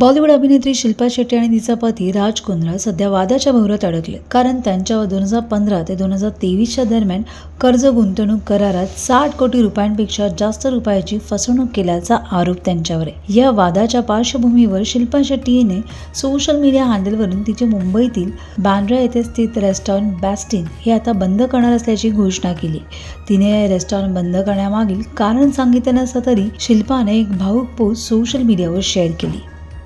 बॉलिवूड अभिनेत्री शिल्पा शेट्टी आणि तिचा पती राज कुंद्रा सध्या वादाच्या भोवऱ्यात अडकले, कारण त्यांच्यावर 2015 ते 2023च्या दरम्यान कर्ज गुंतवणूक करारात 60 कोटी रुपयांपेक्षा जास्त रुपयाची फसवणूक केल्याचा आरोप त्यांच्यावर आहे। या वादाच्या पार्श्वभूमीवर शिल्पा शेट्टी हिने सोशल मीडिया हँडलवरून तिचे मुंबईतील बांद्रा येथे स्थित रेस्टॉरंट बॅस्टिन हे आता बंद करणार असल्याची घोषणा केली। तिने हे रेस्टॉरंट बंद करण्यामागील कारण सांगितलं नसलं तरी शिल्पाने एक भावूक पोस्ट सोशल मीडियावर शेअर केली।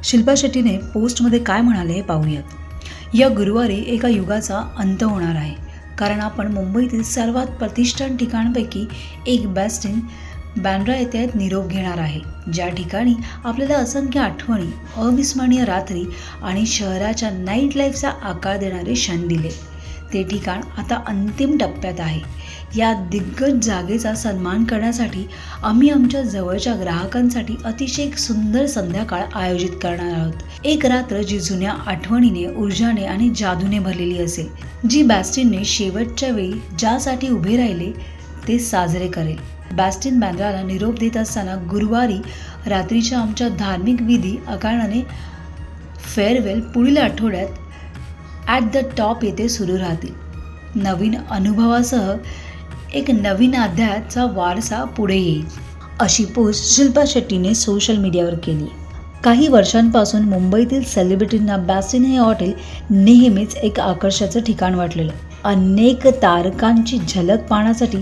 शिल्पा शेट्टीने पोस्टमध्ये काय म्हणाले हे पाहूयात। या गुरुवारी एका युगाचा अंत होणार आहे, कारण आपण मुंबईतील सर्वात प्रतिष्ठान ठिकाणांपैकी एक बॅस्टिन बांद्रा येथे निरोप घेणार आहे, ज्या ठिकाणी आपल्याला असंख्य आठवणी, अविस्मरणीय रात्री आणि शहराच्या नाईट लाईफचा आकार देणारे क्षण दिले। ते ठिकाण आता अंतिम टप्प्यात आहे। या दिग्गज जागेचा सन्मान करण्यासाठी आम्ही आमच्या जवळच्या ग्राहकांसाठी अतिशय एक सुंदर संध्याकाळ आयोजित करणार आहोत। एक रात्र जी जुन्या आठवणीने, ऊर्जाने आणि जादूने भरलेली असेल, जी बॅस्टिनने शेवटच्या वेळी ज्यासाठी उभे राहिले ते साजरे करेल। बॅस्टिन बांद्राला निरोप देत असताना गुरुवारी रात्रीच्या आमच्या धार्मिक विधी अकारणाने फेअरवेल पुढील आठवड्यात ॲट द टॉप येथे सुरू राहतील। नवीन अनुभवासह एक नवीन अध्यायाचा वारसा पुढे येईल, अशी पोस्ट शिल्पा शेट्टीने सोशल मीडियावर केली। काही वर्षांपासून मुंबईतील सेलिब्रिटींना बॅस्टिन हे हॉटेल नेहमीच एक आकर्षणाचं ठिकाण वाटलेलं। अनेक तारकांची झलक पाहण्यासाठी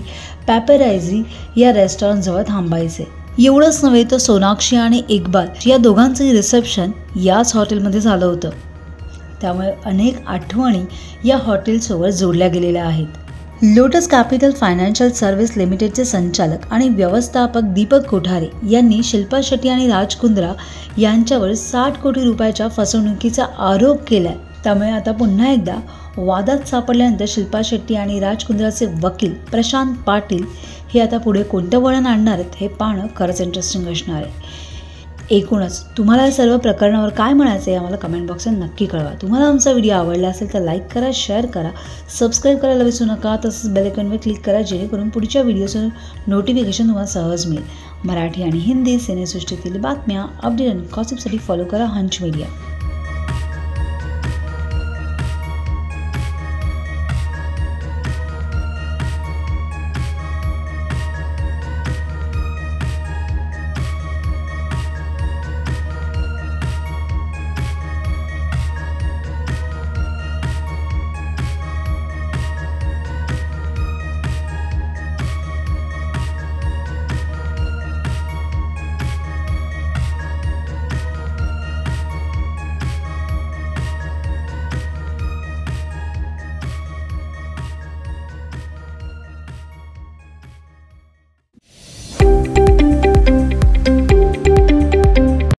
पॅपेरायझी या रेस्टॉरंटजवळ थांबायचे। एवढंच नव्हे तर सोनाक्षी आणि इक्बाल या दोघांचंही रिसेप्शन याच हॉटेलमध्ये झालं होतं। त्यामुळे अनेक आठवणी या हॉटेलसोबत जोडल्या गेलेल्या आहेत। लोटस कॅपिटल फायनान्शियल सर्व्हिस लिमिटेडचे संचालक आणि व्यवस्थापक दीपक कोठारे यांनी शिल्पा शेट्टी आणि राज कुंद्रा यांच्यावर 60 कोटी रुपयाच्या फसवणुकीचा आरोप केलाय। त्यामुळे आता पुन्हा एकदा वादात सापडल्यानंतर शिल्पा शेट्टी आणि राज कुंद्राचे वकील प्रशांत पाटील हे आता पुढे कोणतं वळण आणणार आहेत हे पाहणं खरंच इंटरेस्टिंग असणार आहे। एकूणच तुम्हाला या सर्व प्रकरणावर काय म्हणायचं आहे आम्हाला कमेंट बॉक्समध्ये नक्की कळवा। तुम्हाला आमचा व्हिडिओ आवडला असेल तर लाईक करा, शेअर करा, सबस्क्राईब करायला विसरू नका। तसंच बेल आयकॉनवर क्लिक करा, जेणेकरून पुढच्या व्हिडिओचं नोटिफिकेशन तुम्हाला सहज मिळेल। मराठी आणि हिंदी सिनेसृष्टीतील बातम्या, अपडेट आणि गॉसिपसाठी फॉलो करा हंच मीडिया।